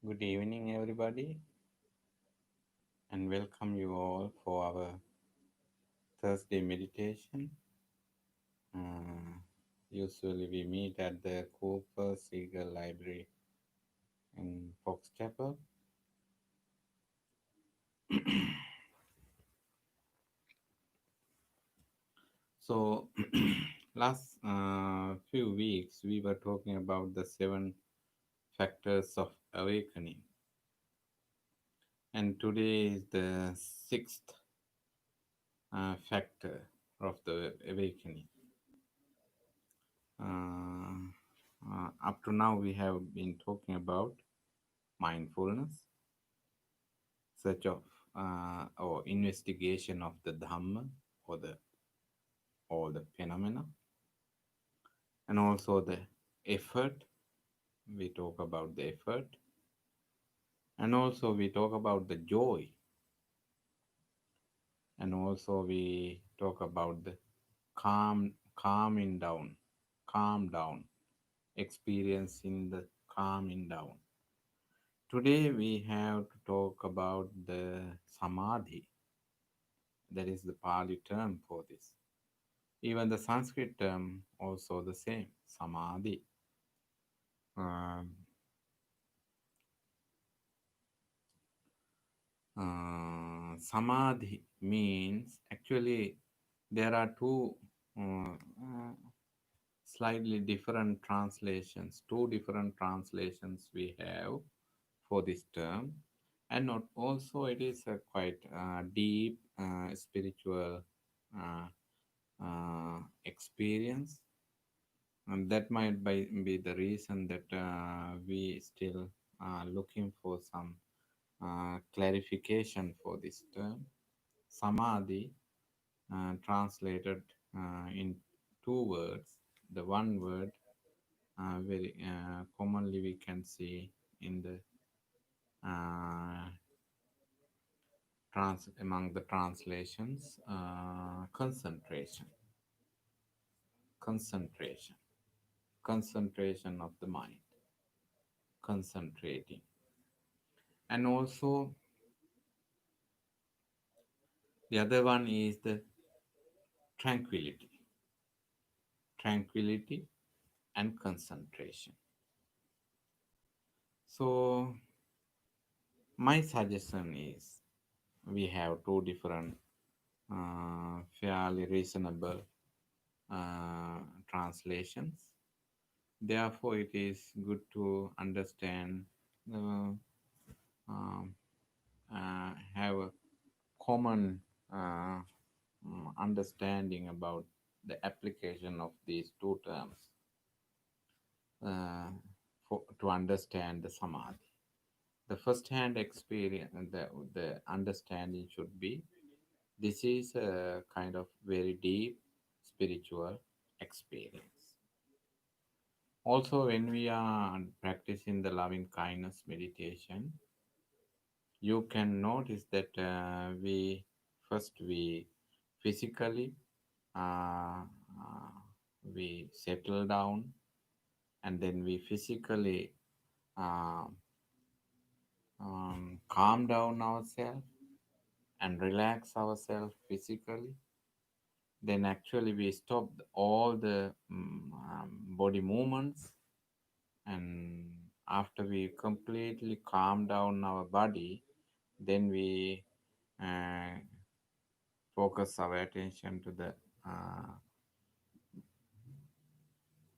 Good evening, everybody, and welcome you all for our Thursday meditation. Uh, Usually, we meet at the Cooper Seigel Library in Fox Chapel. So, last few weeks, we were talking about the seven factors of awakening, and today is the sixth factor of the awakening. Uh, Up to now, we have been talking about mindfulness, search of or investigation of the Dhamma or the phenomena, and also the effort. We talk about the effort, and also we talk about the joy, and also we talk about the calming down, calm down, experiencing the calming down. Today we have to talk about the samadhi. That is the Pali term for this. Even the Sanskrit term also the same, samadhi. Um, Samadhi means actually there are two uh, uh, slightly different translations, two different translations we have for this term, and not also it is a quite deep spiritual uh, experience, and that might be the reason that we still looking for some clarification for this term. Samadhi, translated in two words. The one word very commonly we can see in the among the translations, concentration, concentration, concentration of the mind, concentrating, and also the other one is the tranquility, tranquility and concentration. So my suggestion is we have two different fairly reasonable translations. Therefore, it is good to understand the have a common understanding about the application of these two terms uh, to understand the samadhi. The first-hand experience, the understanding should be this is a kind of very deep spiritual experience. Also, when we are practicing the loving kindness meditation, you can notice that we physically uh, uh, we settle down, and then we physically uh, calm down ourselves and relax ourselves physically. Then actually we stop all the body movements, and after we completely calm down our body, then we uh, focus our attention to the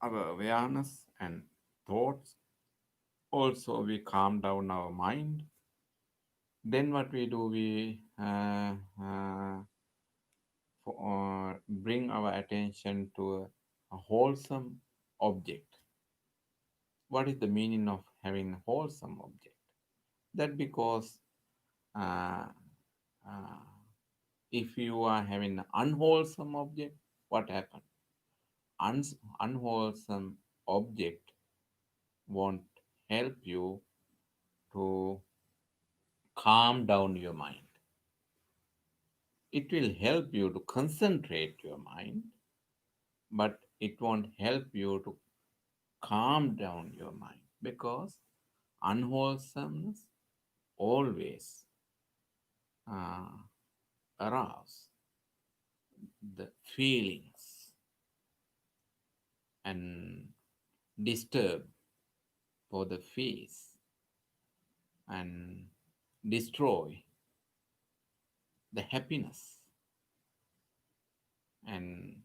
our awareness and thoughts. Also we calm down our mind. Then what we do, we bring our attention to a wholesome object. What is the meaning of having a wholesome object? That because uh, uh, if you are having an unwholesome object, what happens? Unwholesome object won't help you to calm down your mind. It will help you to concentrate your mind, but it won't help you to calm down your mind because unwholesomeness always uh, arouse the feelings and disturb for the face and destroy the happiness and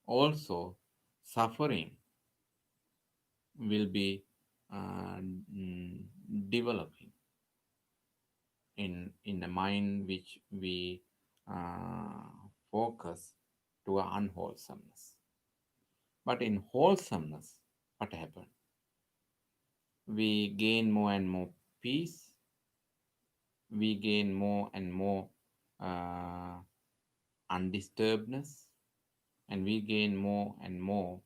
also suffering will be developing in a mind which we focus to unwholesomeness. But in wholesomeness, what happened? We gain more and more peace. We gain more and more uh, undisturbedness, and we gain more and more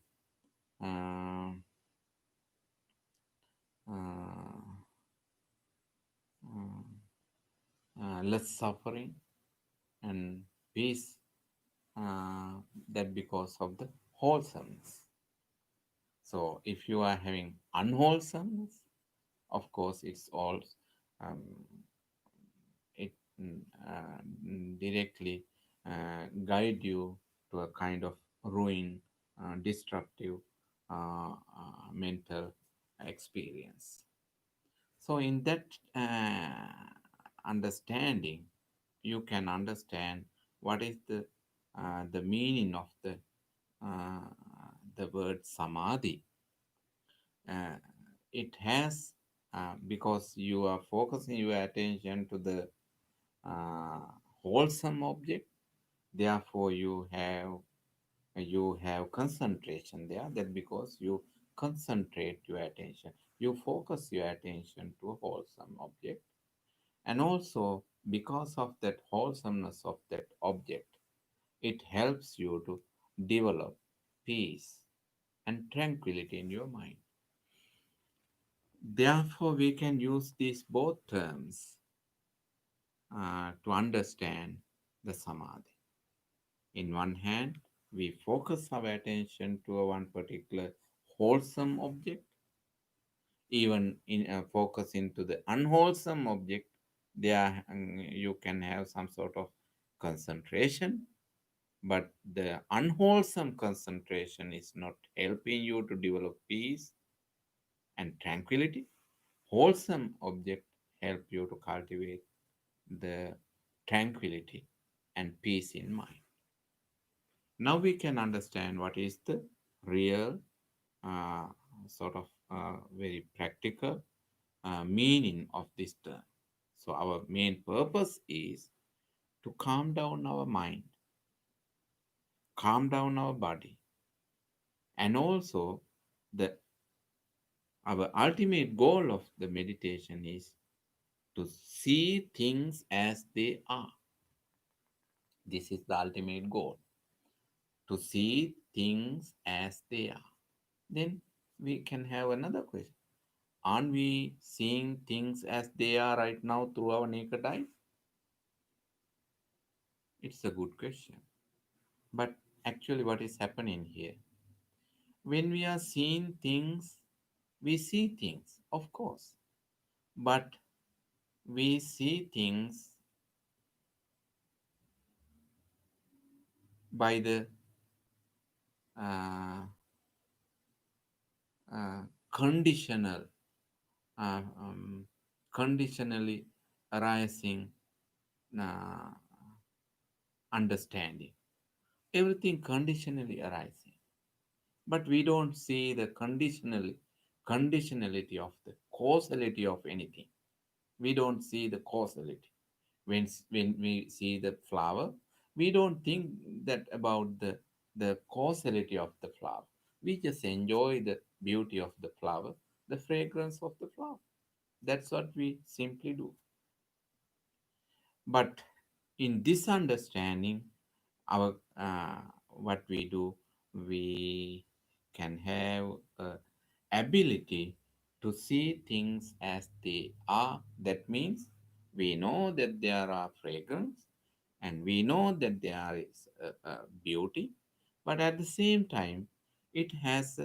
uh, uh, uh, less suffering and peace, that because of the wholesomeness. So if you are having unwholesomeness, of course it's all um, it directly guide you to a kind of ruin, destructive mental experience. So in that understanding, you can understand what is the meaning of uh, the word samadhi. Uh, it has because you are focusing your attention to the uh, wholesome object. Therefore, you have concentration there. That because you concentrate your attention, you focus your attention to a wholesome object, and also because of that wholesomeness of that object, it helps you to develop peace and tranquility in your mind. Therefore, we can use these both terms to understand the samadhi. In one hand, we focus our attention to a one particular wholesome object, even in focus into the unwholesome object. There, you can have some sort of concentration, but the unwholesome concentration is not helping you to develop peace and tranquility. Wholesome object help you to cultivate the tranquility and peace in mind. Now we can understand what is the real uh, sort of very practical meaning of this term. So our main purpose is to calm down our mind, calm down our body, and also the our ultimate goal of the meditation is to see things as they are. This is the ultimate goal, to see things as they are. Then we can have another question. Aren't we seeing things as they are right now through our naked eyes? It's a good question. But actually, what is happening here? When we are seeing things, we see things, of course. But we see things by the uh, uh, conditional, uh, um, conditionally arising uh, understanding. Everything conditionally arising, but we don't see the conditionality of the causality of anything. We don't see the causality. When we see the flower, we don't think that about the causality of the flower. We just enjoy the beauty of the flower, the fragrance of the flower. That's what we simply do. But in this understanding, our what we do, we can have a ability to see things as they are. That means we know that there are fragrance, and we know that there is beauty, but at the same time, it has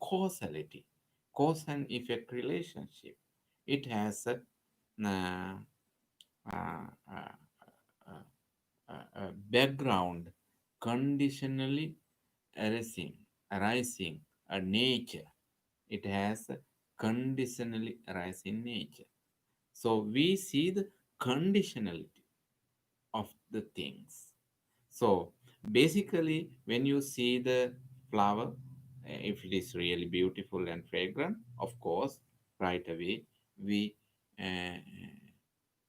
causality. cause and effect relationship. It has a uh, uh, uh, uh, background conditionally arising a nature. It has a conditionally arising nature. So we see the conditionality of the things. So basically, when you see the flower, if it is really beautiful and fragrant, of course, right away we uh,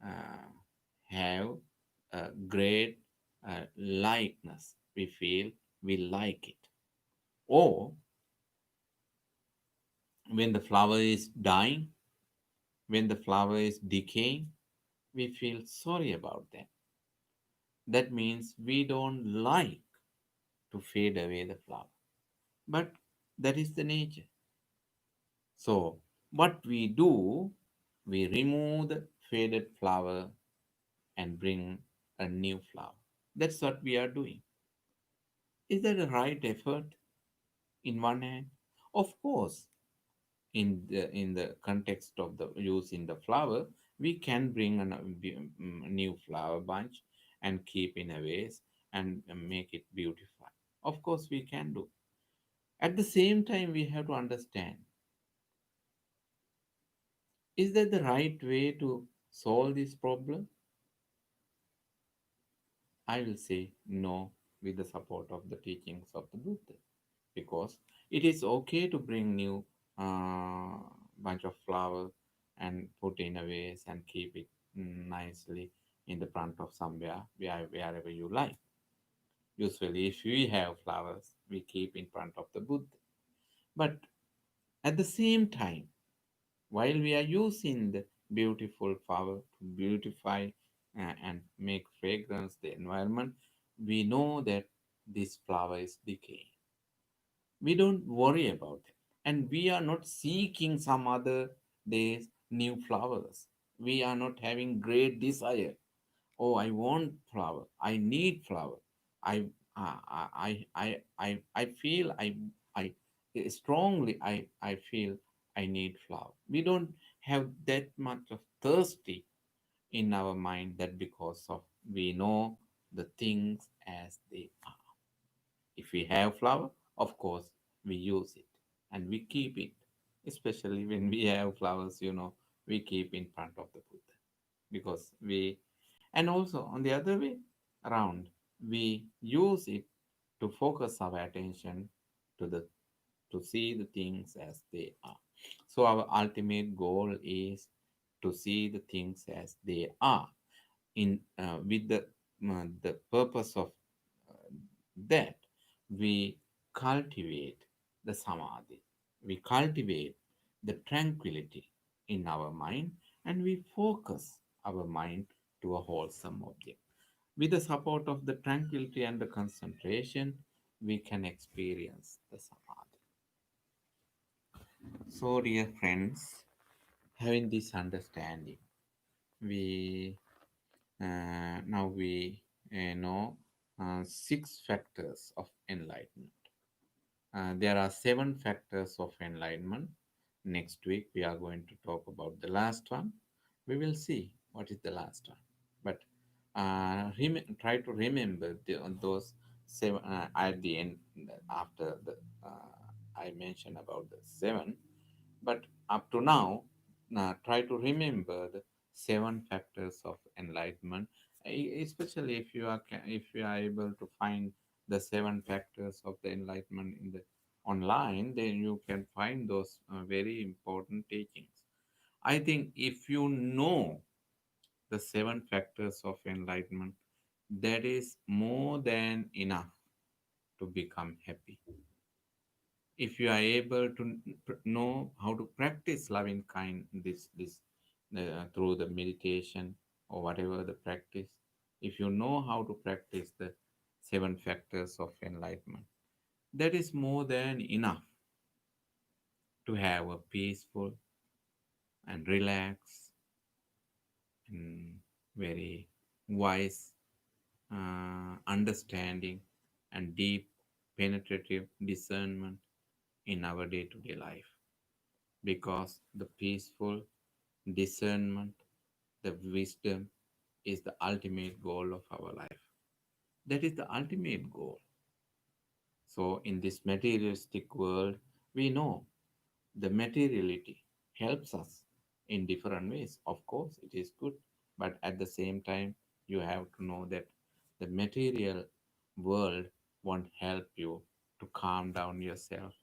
uh, have a great likeness. We feel we like it. Or when the flower is dying, when the flower is decaying, we feel sorry about that. That means we don't like to fade away the flower. But that is the nature. So, what we do, we remove the faded flower and bring a new flower. That's what we are doing. Is that the right effort in one hand? Of course, in the context of the use in the flower, we can bring a new flower bunch and keep in a vase and make it beautiful. Of course, we can do. At the same time, we have to understand, is that the right way to solve this problem? I will say no with the support of the teachings of the Buddha, because it is okay to bring new uh, bunch of flower and put in a vase and keep it nicely in the front of somewhere wherever you like. Usually, if we have flowers, we keep in front of the Buddha. But at the same time, while we are using the beautiful flower to beautify and make fragrance the environment, we know that this flower is decaying. We don't worry about it. And we are not seeking some other days new flowers. We are not having great desire. Oh, I want flower. I need flower. I feel I strongly I feel I need flower. We don't have that much of thirsty in our mind, that because of we know the things as they are. If we have flower, of course, we use it and we keep it. Especially when we have flowers, we keep in front of the Buddha, because we, and also on the other way around, we use it to focus our attention to the to see the things as they are. So our ultimate goal is to see the things as they are, in with the purpose of that we cultivate the samadhi, we cultivate the tranquility in our mind, and we focus our mind to a wholesome object. With the support of the tranquility and the concentration, we can experience the samadhi. So, dear friends, having this understanding, we now we know six factors of enlightenment. There are seven factors of enlightenment. Next week, we are going to talk about the last one. We will see what is the last one. But try to remember those seven at the end, after I mentioned about the seven. But up to now, try to remember the seven factors of enlightenment, especially if you are able to find the seven factors of the enlightenment in the online, then you can find those very important teachings. I think if you know the seven factors of enlightenment, that is more than enough to become happy. If you are able to know how to practice loving kind, this through the meditation or whatever the practice, if you know how to practice the seven factors of enlightenment, that is more than enough to have a peaceful and relaxed and very wise understanding and deep penetrative discernment in our day-to-day life. because the peaceful discernment, the wisdom is the ultimate goal of our life. That is the ultimate goal. So, in this materialistic world, we know the materiality helps us in different ways. Of course, it is good, but at the same time, you have to know that the material world won't help you to calm down yourself,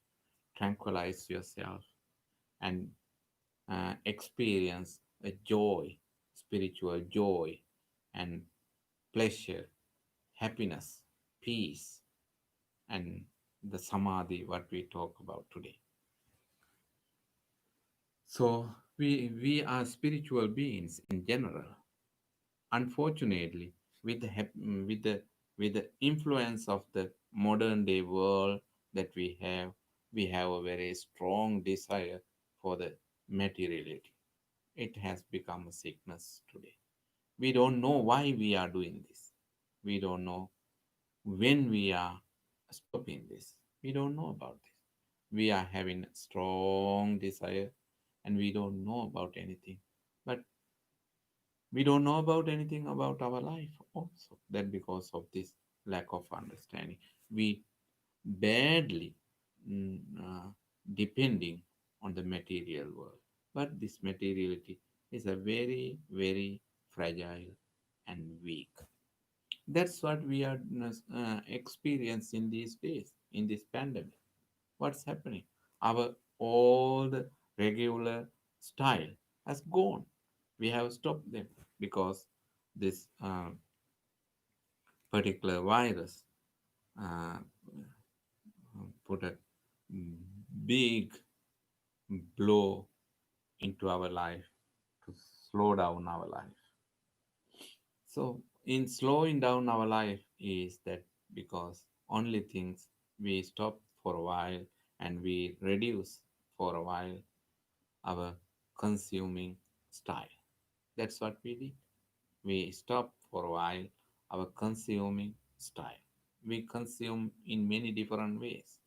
tranquilize yourself, and experience a joy, spiritual joy, and pleasure, happiness, peace, and the samadhi, what we talk about today. So we are spiritual beings in general. Unfortunately, with with the influence of the modern day world that we have a very strong desire for the materiality. It has become a sickness today. We don't know why we are doing this. We don't know when we are stopping this. We don't know about this. We are having a strong desire and we don't know about anything. But we don't know about anything about our life also. That because of this lack of understanding. We badly depending on the material world. But this materiality is a very, very fragile and weak. That's what we are experiencing these days in this pandemic. What's happening? Our old regular style has gone. We have stopped them because this particular virus uh, put a big blow into our life to slow down our life. So, in slowing down our life is that because only things we stop for a while and we reduce for a while our consuming style. That's what we did. We stop for a while our consuming style. We consume in many different ways.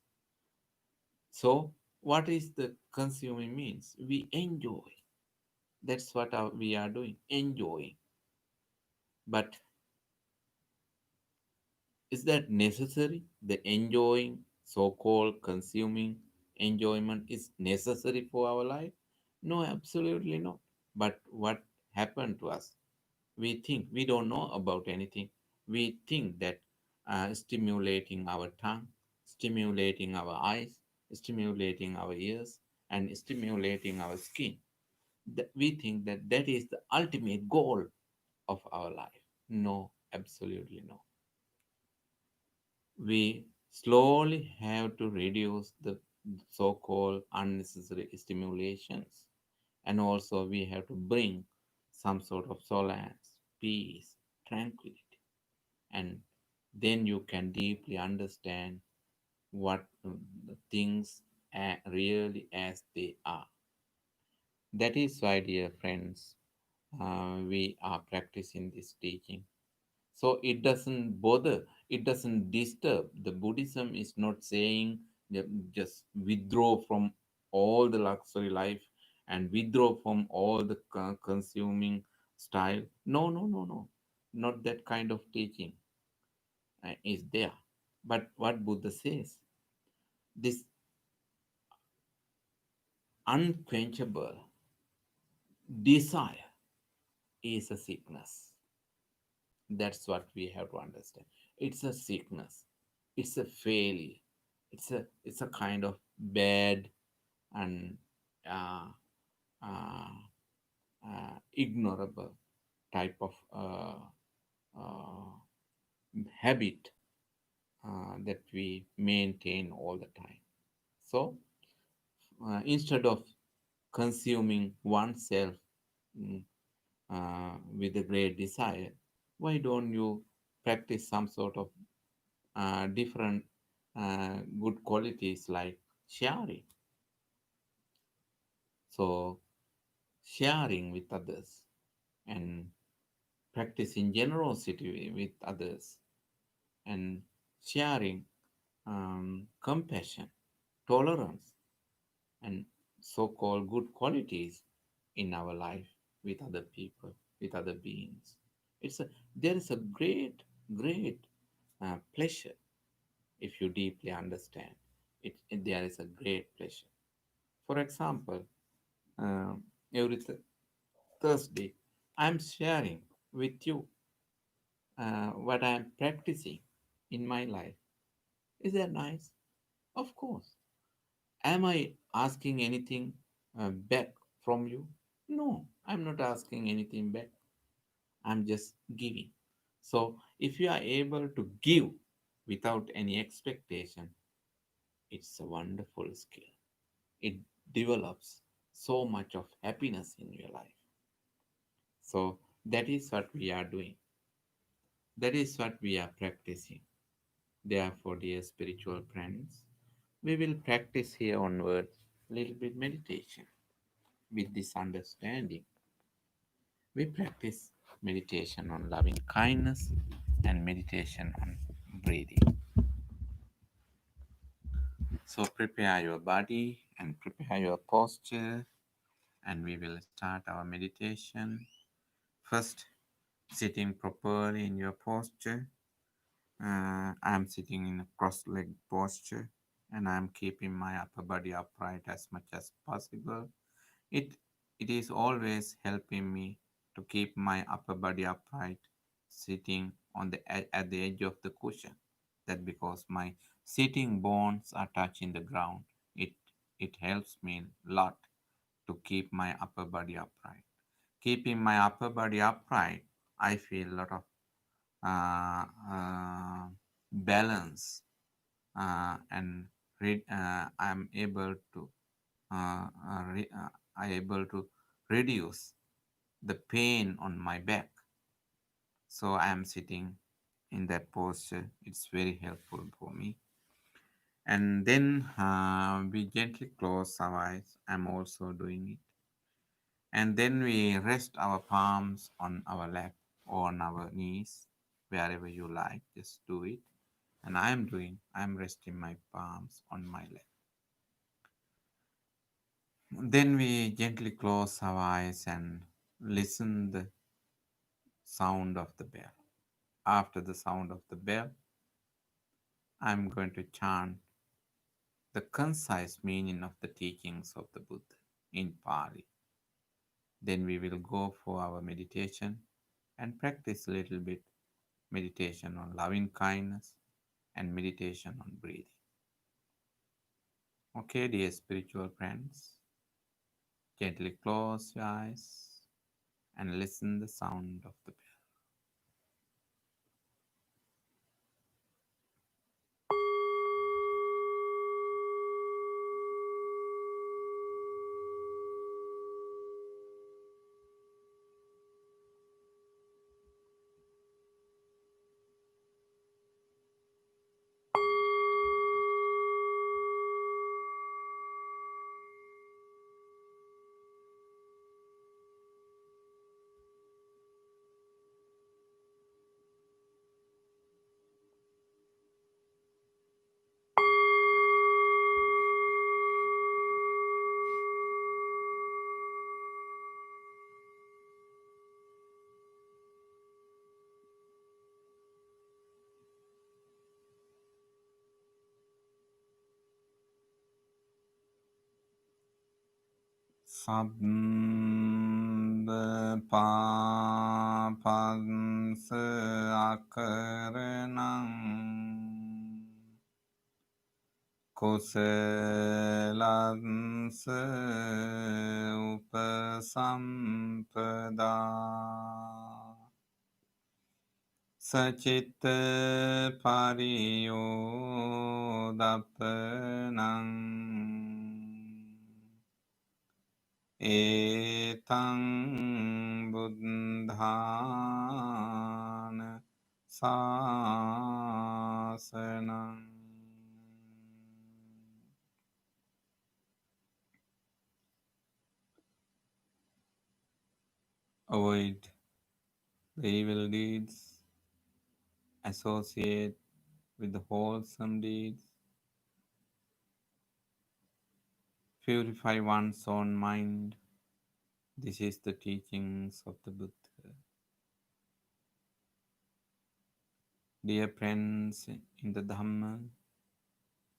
So, what is the consuming means? We enjoy. That's what we are doing, enjoying. But is that necessary? The enjoying, so called consuming enjoyment is necessary for our life? No, absolutely not. But what happened to us? We think we don't know about anything. We think that stimulating our tongue, stimulating our eyes, stimulating our ears, and stimulating our skin, we think that that is the ultimate goal of our life. No, absolutely no. We slowly have to reduce the so called unnecessary stimulations, and also we have to bring some sort of solace, peace, tranquility, and then you can deeply understand what the things really as they are. That is why, dear friends, we are practicing this teaching. So it doesn't bother, it doesn't disturb. The Buddhism is not saying that just withdraw from all the luxury life and withdraw from all the consuming style. No, no, no, no. Not that kind of teaching is there. But what Buddha says, this unquenchable desire is a sickness. That's what we have to understand. It's a sickness. It's a failure. It's a kind of bad and uh, uh, ignorable type of uh, habit that we maintain all the time. So instead of consuming oneself mm, with a great desire, why don't you practice some sort of different good qualities like sharing? So, sharing with others and practicing generosity with others and sharing compassion, tolerance, and so-called good qualities in our life with other people, with other beings. There is a great pleasure if you deeply understand it. There is a great pleasure. For example, every Thursday, I'm sharing with you what I'm practicing in my life. Is that nice? Of course. Am I asking anything back from you? No, I'm not asking anything back. I'm just giving. So, if you are able to give without any expectation, it's a wonderful skill. It develops so much of happiness in your life. So, that is what we are doing. That is what we are practicing. Therefore, dear spiritual friends, we will practice here onwards little bit meditation with this understanding. We practice meditation on loving kindness and meditation on breathing. So prepare your body and prepare your posture, and we will start our meditation. First, sitting properly in your posture. I am sitting in a cross-legged posture, and I am keeping my upper body upright as much as possible. It it is always helping me to keep my upper body upright, sitting on at the edge of the cushion. That because my sitting bones are touching the ground, it it helps me a lot to keep my upper body upright. Keeping my upper body upright, I feel a lot of uh, uh, balance, and I'm able to I able to reduce the pain on my back. So I am sitting in that posture. It's very helpful for me. And then we gently close our eyes. I'm also doing it. And then we rest our palms on our lap or on our knees, wherever you like. Just do it. And I'm resting my palms on my lap. Then we gently close our eyes and listen the sound of the bell. After the sound of the bell, I'm going to chant the concise meaning of the teachings of the Buddha in Pali. Then we will go for our meditation and practice a little bit meditation on loving kindness and meditation on breathing. Okay, dear spiritual friends, gently close your eyes and listen the sound of the bell. Sabbapapans akaranam kusalans upasampada sacitta pariyodapanam etang buddhāna sāsanam. Avoid the evil deeds, associate with the wholesome deeds, Purify one's own mind. This is the teachings of the Buddha. Dear friends in the Dhamma,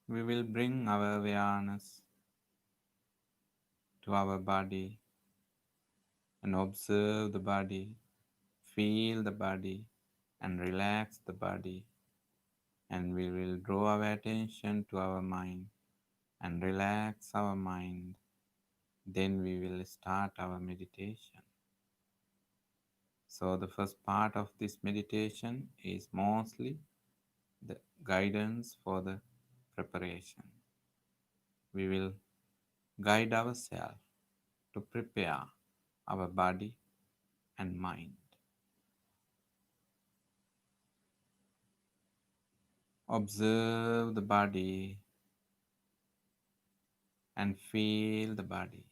we will bring our awareness to our body and observe the body, feel the body, and relax the body. And we will draw our attention to our mind and relax our mind. Then we will start our meditation. So, the first part of this meditation is mostly the guidance for the preparation. We will guide ourselves to prepare our body and mind. Observe the body and feel the body.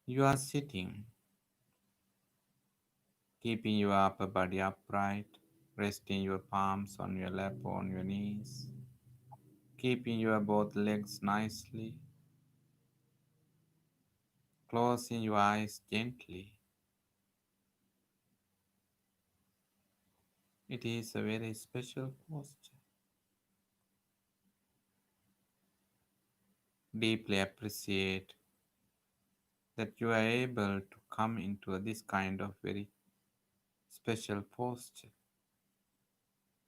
You are sitting, keeping your upper body upright, resting your palms on your lap or on your knees, keeping your both legs nicely, closing your eyes gently. It is a very special posture. Deeply appreciate that you are able to come into this kind of very special posture.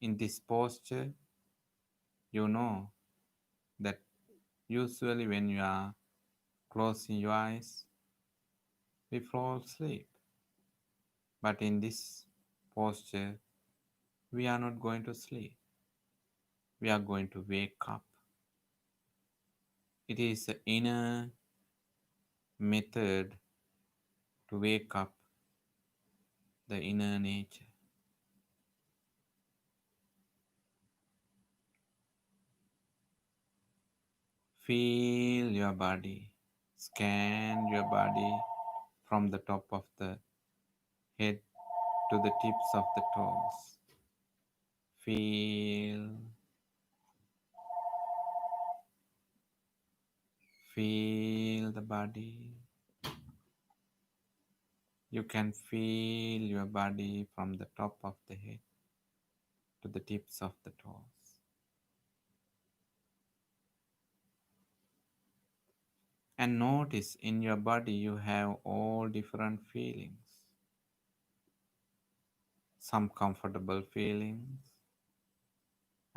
In this posture, you know that usually when you are closing your eyes, we fall asleep. But in this posture, we are not going to sleep. We are going to wake up. It is the inner method to wake up the inner nature. Feel your body. Scan your body from the top of the head to the tips of the toes. Feel, feel the body. You can feel your body from the top of the head to the tips of the toes. And notice in your body you have all different feelings. Some comfortable feelings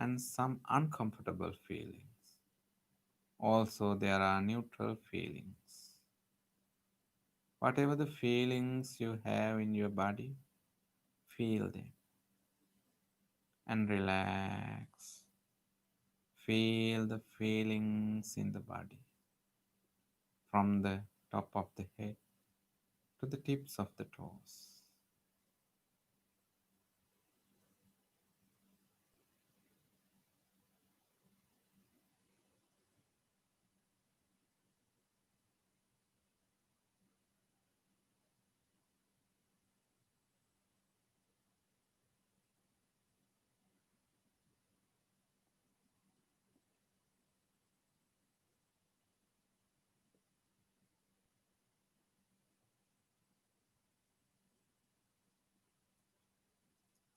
and some uncomfortable feelings. Also, there are neutral feelings. Whatever the feelings you have in your body, feel them and relax. Feel the feelings in the body from the top of the head to the tips of the toes.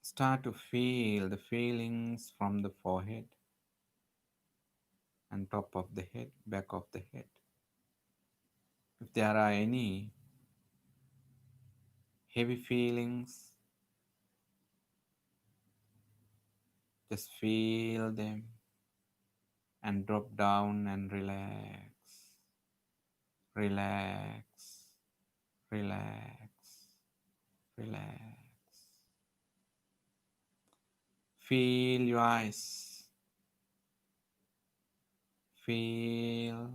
Start to feel the feelings from the forehead and top of the head, back of the head. If there are any heavy feelings, just feel them and drop down and relax, relax, relax, relax. Feel your eyes, feel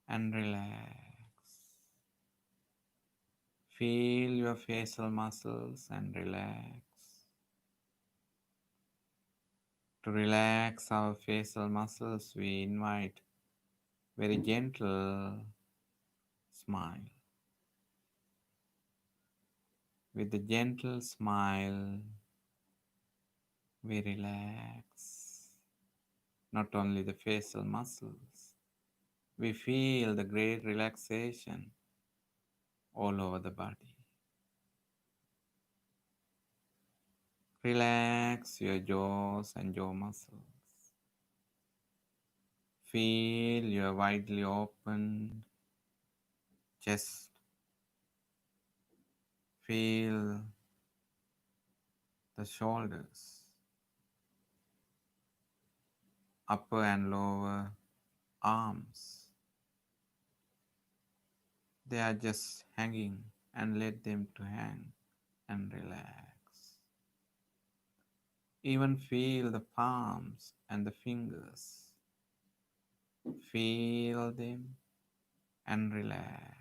and relax. Feel your facial muscles and relax. To relax our facial muscles, we invite very gentle smile. With a gentle smile, we relax not only the facial muscles. We feel the great relaxation all over the body. Relax your jaws and jaw muscles. Feel your widely open chest. Feel the shoulders, upper and lower arms. They are just hanging, and let them to hang and relax. Even feel the palms and the fingers. Feel them and relax.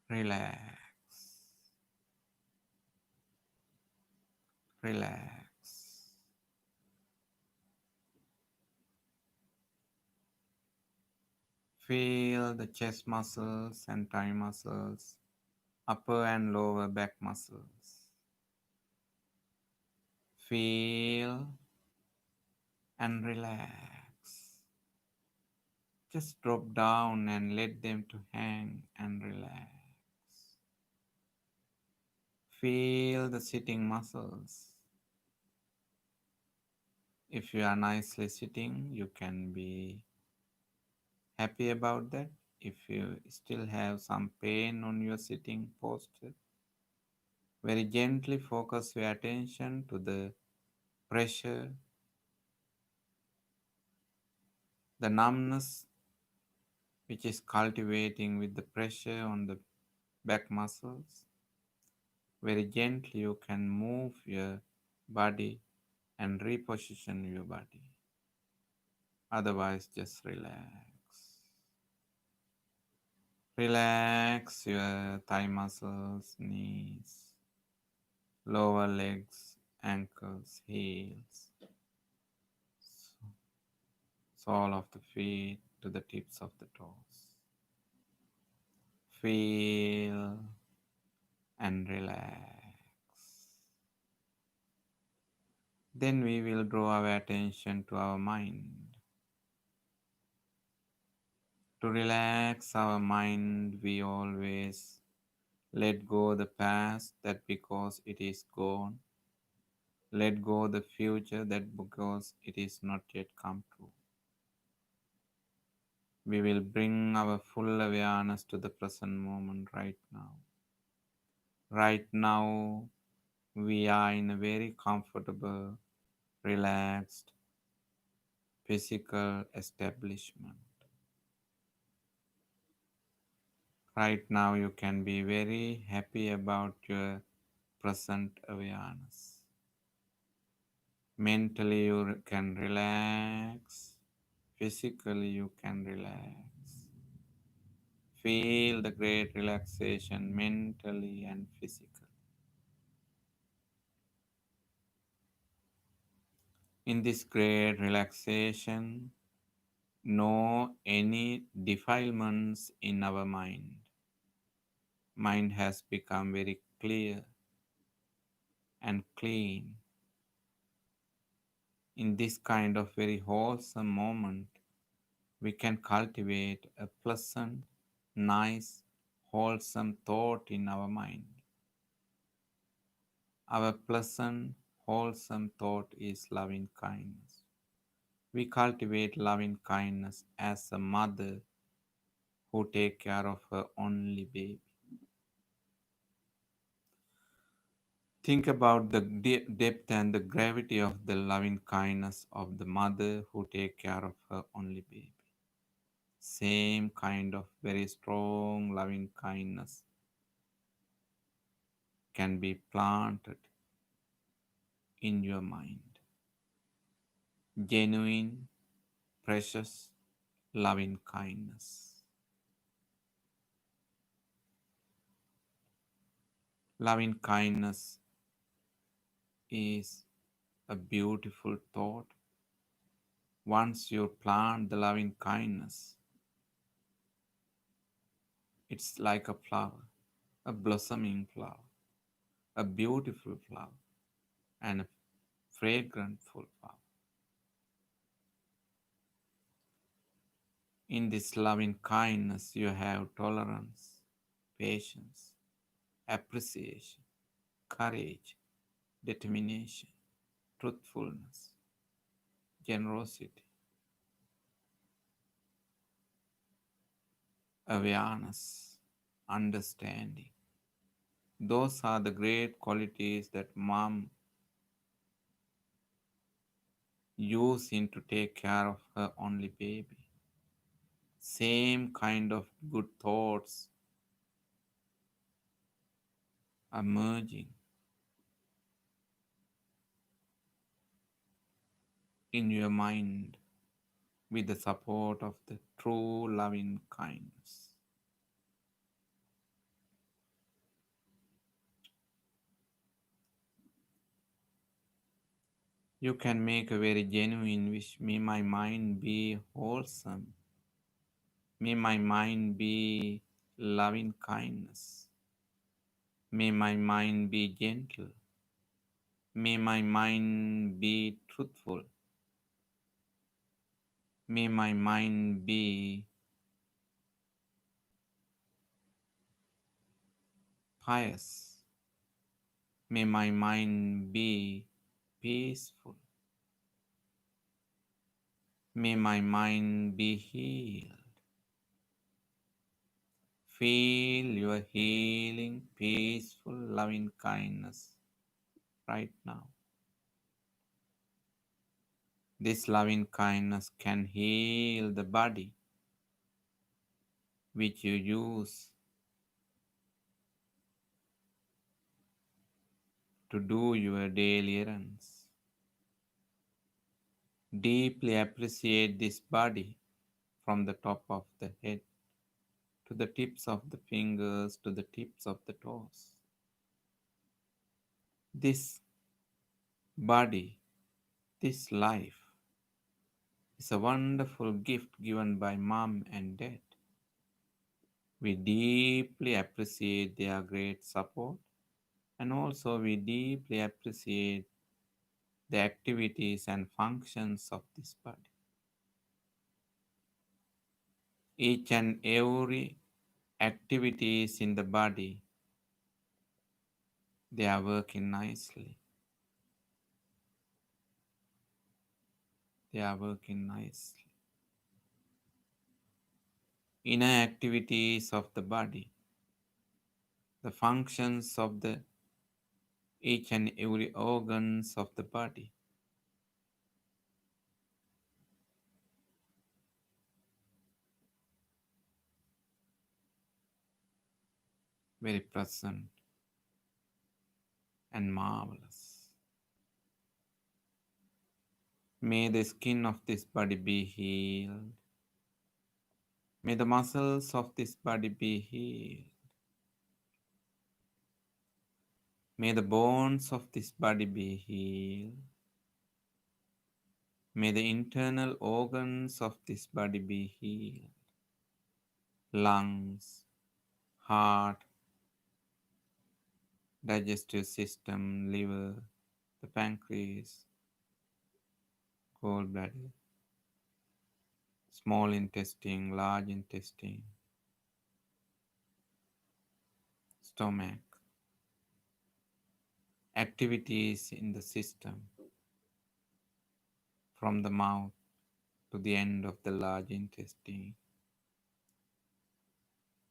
Relax. Relax. Feel the chest muscles and thigh muscles, upper and lower back muscles. Feel and relax. Just drop down and let them to hang and relax. Feel the sitting muscles. If you are nicely sitting, you can be happy about that. If you still have some pain on your sitting posture, very gently focus your attention to the pressure, the numbness which is cultivating with the pressure on the back muscles. Very gently you can move your body and reposition your body. Otherwise, just relax. Relax your thigh muscles, knees, lower legs, ankles, heels, sole of the feet to the tips of the toes. Feel and relax. Then we will draw our attention to our mind. To relax our mind, we always let go the past that because it is gone. Let go the future that because it is not yet come true. We will bring our full awareness to the present moment right now. Right now, we are in a very comfortable, relaxed, physical establishment. Right now, you can be very happy about your present awareness. Mentally, you can relax. Physically, you can relax. Feel the great relaxation mentally and physically. In this great relaxation, no any defilements in our mind. Mind has become very clear and clean. In this kind of very wholesome moment, we can cultivate a pleasant, nice, wholesome thought in our mind. Our pleasant, wholesome thought is loving kindness. We cultivate loving kindness as a mother who takes care of her only baby. Think about the depth and the gravity of the loving kindness of the mother who takes care of her only baby. Same kind of very strong loving kindness can be planted in your mind. Genuine, precious, loving kindness. Loving kindness is a beautiful thought. Once you plant the loving kindness, it's like a flower, a blossoming flower, a beautiful flower. and fragrant full power. In this loving kindness, you have tolerance, patience, appreciation, courage, determination, truthfulness, generosity, awareness, understanding. Those are the great qualities that mom using to take care of her only baby. Same kind of good thoughts are merging in your mind with the support of the true loving kindness. You can make a very genuine wish. May my mind be wholesome. May my mind be loving kindness. May my mind be gentle. May my mind be truthful. May my mind be pious. May my mind be peaceful. May my mind be healed. Feel your healing, peaceful, loving kindness right now. This loving kindness can heal the body which you use to do your daily errands. Deeply appreciate this body from the top of the head to the tips of the fingers to the tips of the toes. This body, this life, is a wonderful gift given by mom and dad. We deeply appreciate their great support, and also we deeply appreciate the activities and functions of this body. Each and every activities in the body, they are working nicely. They are working nicely. Inner activities of the body, the functions of the each and every organs of the body, very present and marvelous. May the skin of this body be healed. May the muscles of this body be healed. May the bones of this body be healed. May the internal organs of this body be healed. Lungs, heart, digestive system, liver, the pancreas, gallbladder, small intestine, large intestine, stomach, activities in the system from the mouth to the end of the large intestine,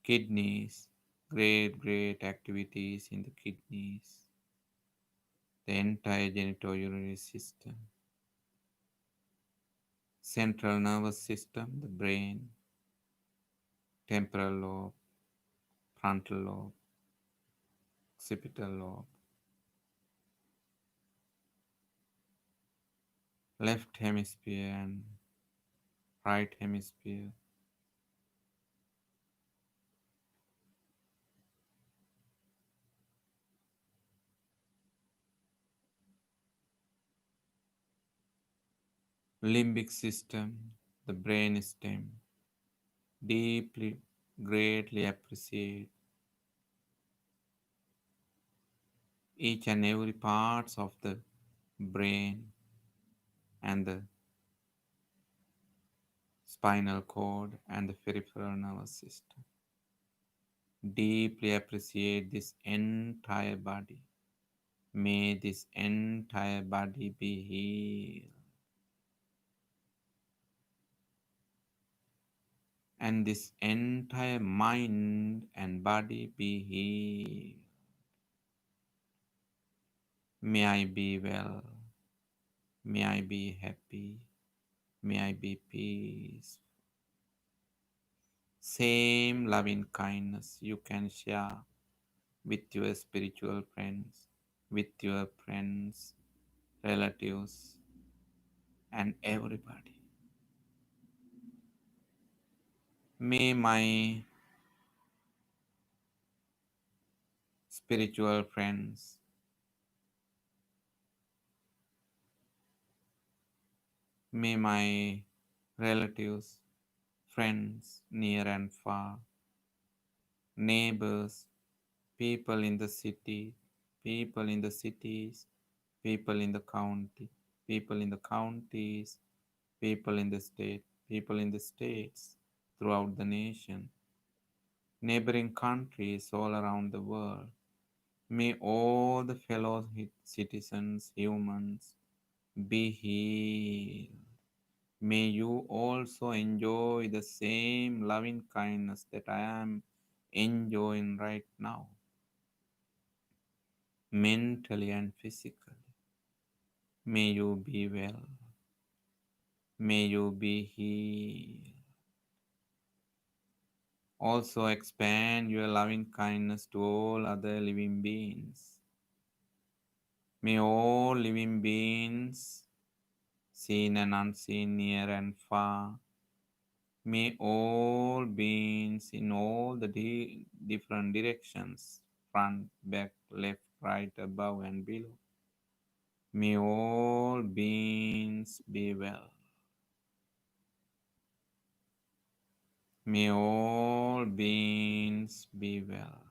kidneys, great activities in the kidneys, the entire genitourinary system, central nervous system, the brain, temporal lobe, frontal lobe, occipital lobe, left hemisphere and right hemisphere, limbic system, the brain stem, deeply, greatly appreciate each and every parts of the brain, and the spinal cord, and the peripheral nervous system. Deeply appreciate this entire body. May this entire body be healed, and this entire mind and body be healed. May I be well. May I be happy. May I be peace. Same loving kindness you can share with your spiritual friends, with your friends, relatives, and everybody. May my spiritual friends, may my relatives, friends near and far, neighbors, people in the city, people in the cities, people in the county, people in the counties, people in the state, people in the states, throughout the nation, neighboring countries all around the world. May all the fellow citizens, humans, be healed. May you also enjoy the same loving kindness that I am enjoying right now, mentally and physically. May you be well. May you be healed. Also expand your loving kindness to all other living beings. May all living beings, seen and unseen, near and far, may all beings in all the different directions, front, back, left, right, above, and below, may all beings be well. May all beings be well.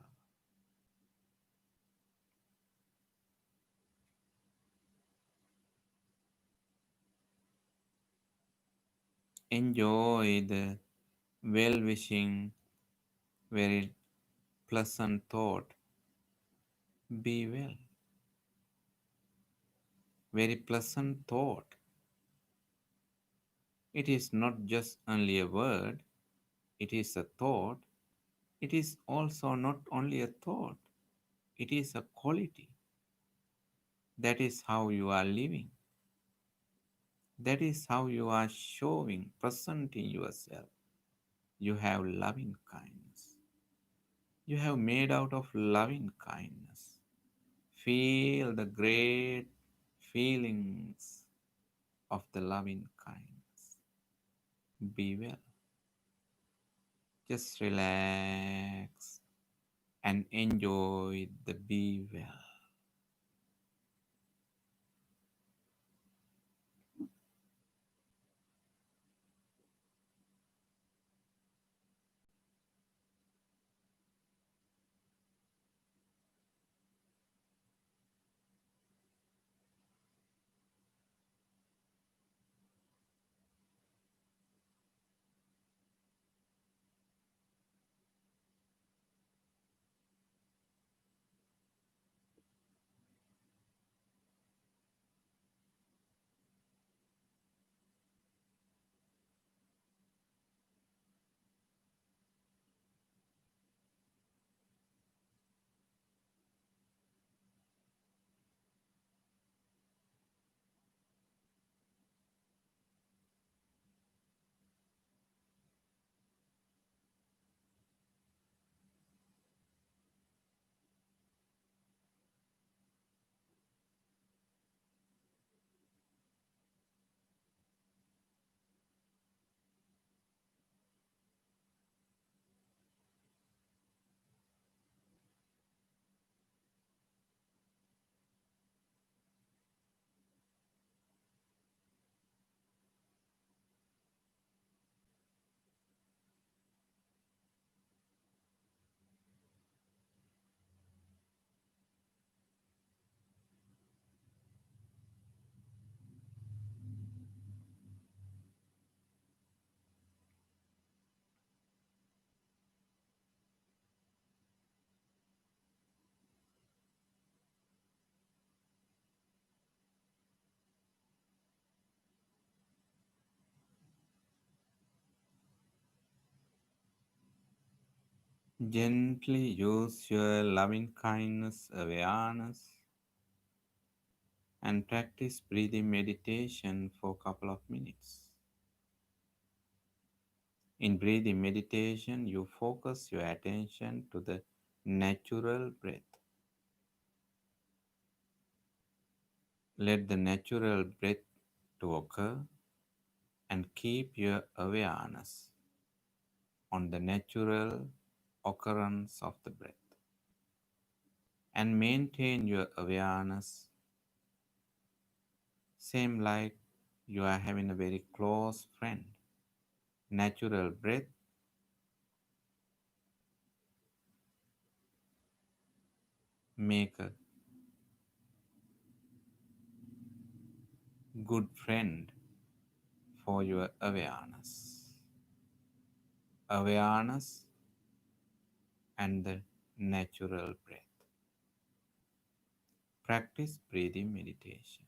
Enjoy the well wishing, very pleasant thought. Be well. Very pleasant thought. It is not just only a word, it is a thought. It is also not only a thought, it is a quality. That is how you are living. That is how you are showing, presenting yourself. You have loving kindness. You have made out of loving kindness. Feel the great feelings of the loving kindness. Be well. Just relax and enjoy the be well. Gently use your loving kindness awareness and practice breathing meditation for a couple of minutes. In breathing meditation, you focus your attention to the natural breath. Let the natural breath to occur and keep your awareness on the natural occurrence of the breath and maintain your awareness same like you are having a very close friend. Natural breath, make a good friend for your awareness. Awareness and the natural breath. Practice breathing meditation.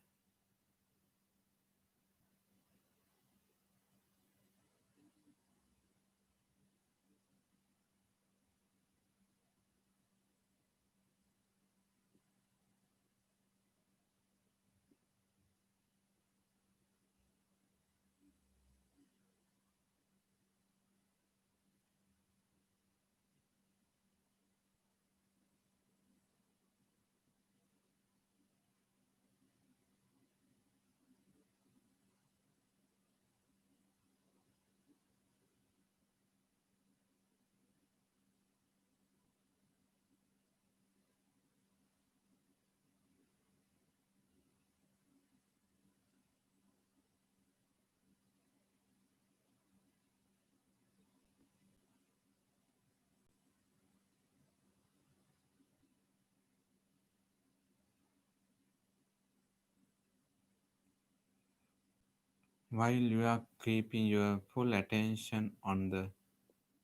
While you are keeping your full attention on the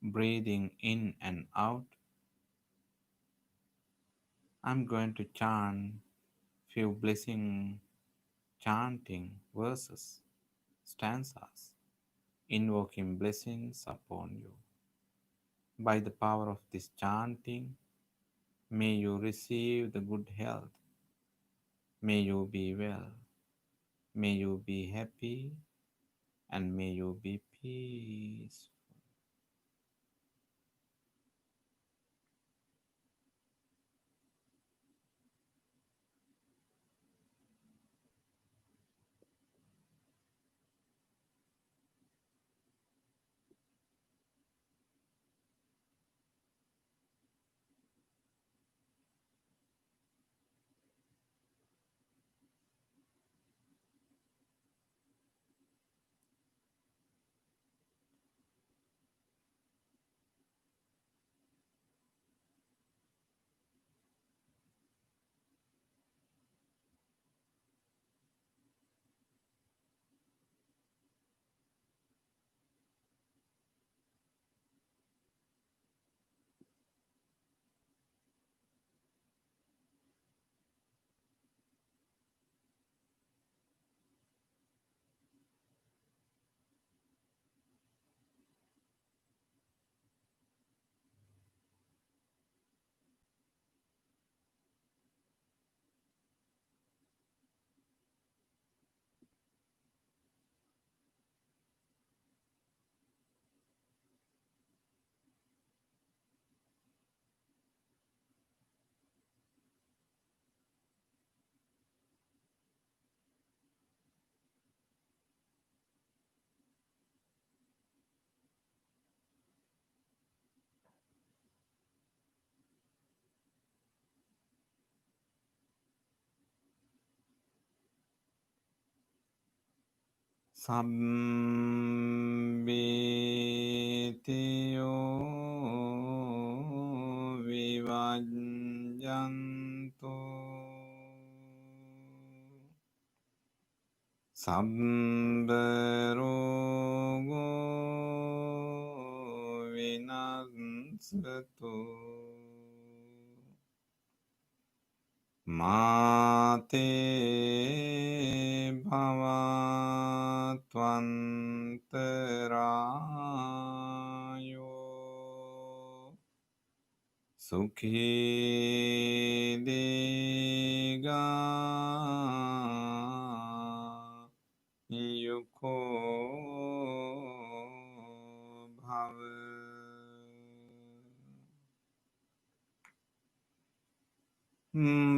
breathing in and out, I'm going to chant few blessing chanting verses, stanzas, invoking blessings upon you. By the power of this chanting, may you receive the good health. May you be well. May you be happy. And may you be peaceful. Sambitiyo vivajantu Sabbarogo vinasatu Mate bhavatvantarayo Sukhi diga yukho bhava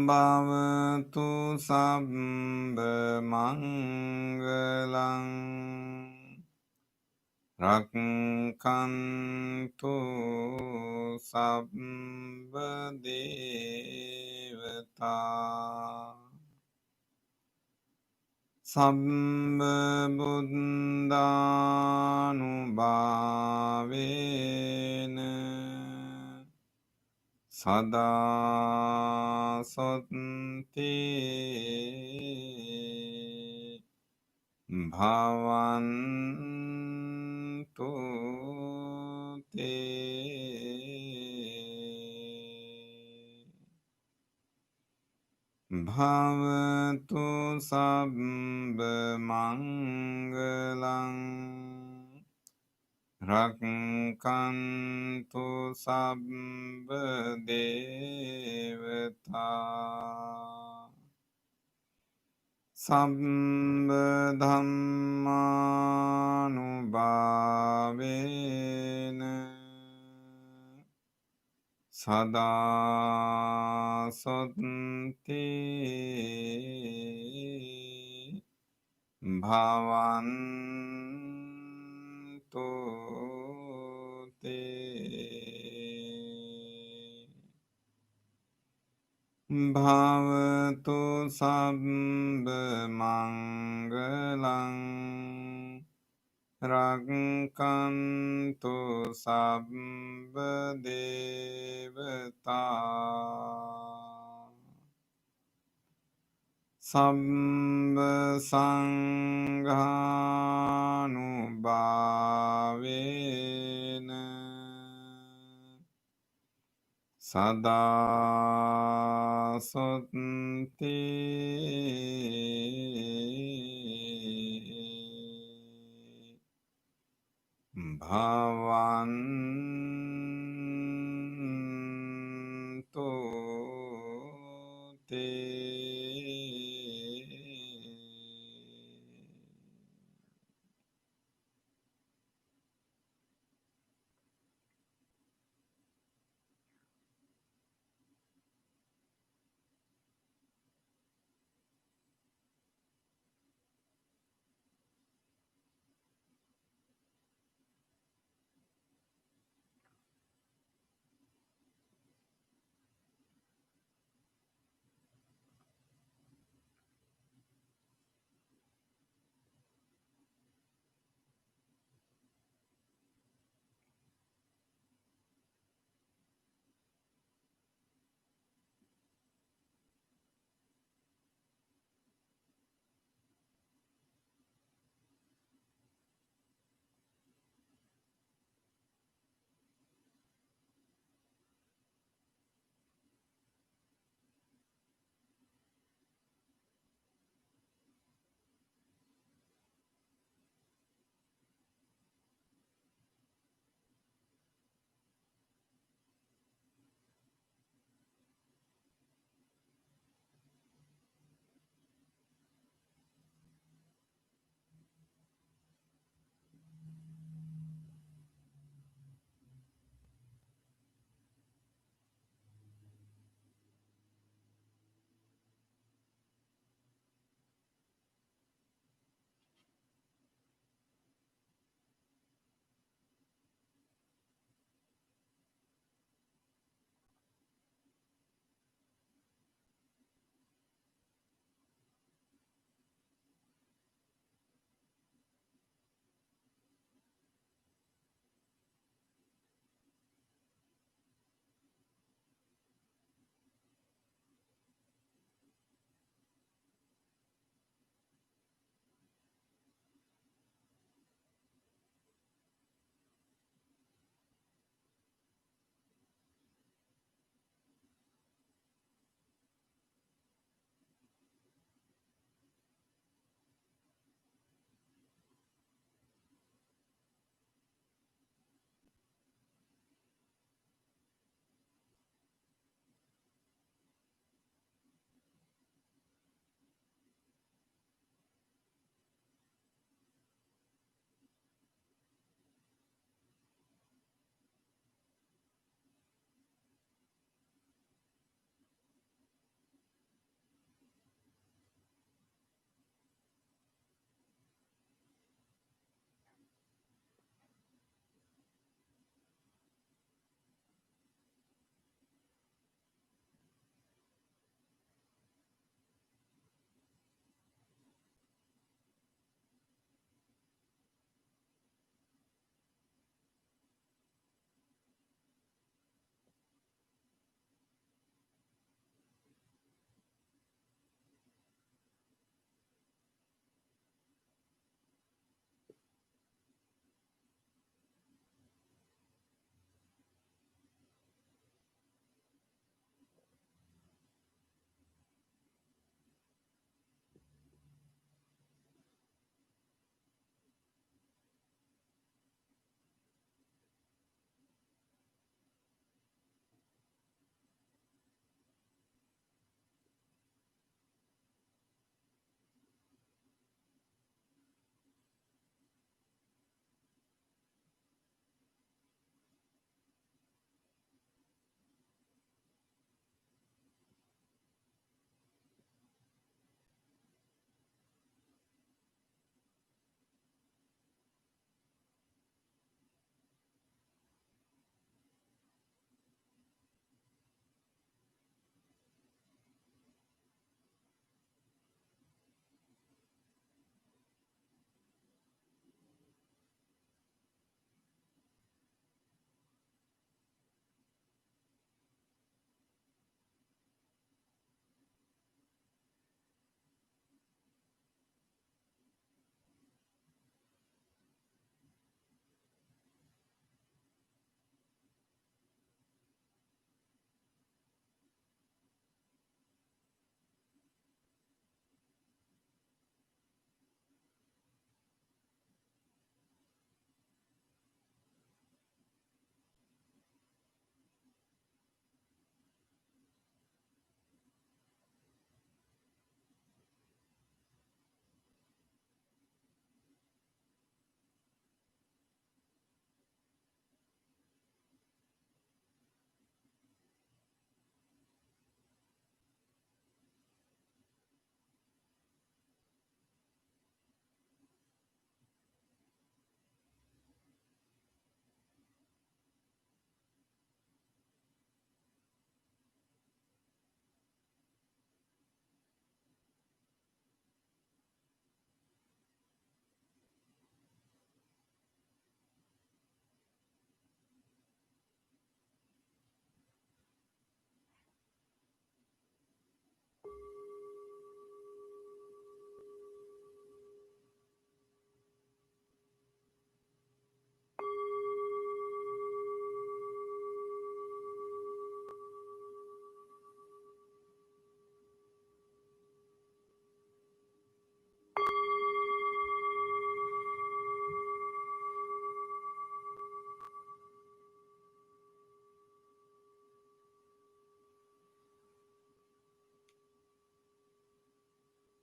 bhavatu sabba mangalang Rakkantu sabba devata sabba buddhanubhavena sada sotti Bhavantu te Bhavatu sabba mangalang Rakkantu sabba devata Sabba dhammanubhavena sada sotti bhavantu te Bhavatu sabba mangalang Rakkantu sabba devata Sabba sanghanubhavena Sada sotti bhavantu te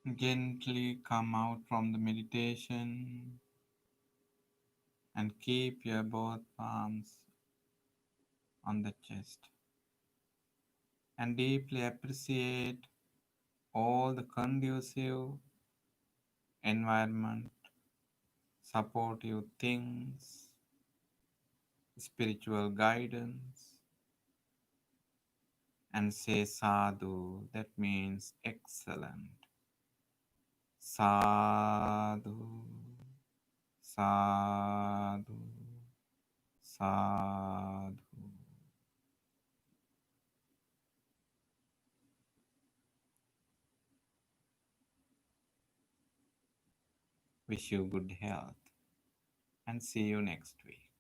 Gently come out from the meditation and keep your both palms on the chest and deeply appreciate all the conducive environment, supportive things, spiritual guidance, and say sadhu. That means excellent. Sadhu, sadhu, sadhu. Wish you good health and see you next week.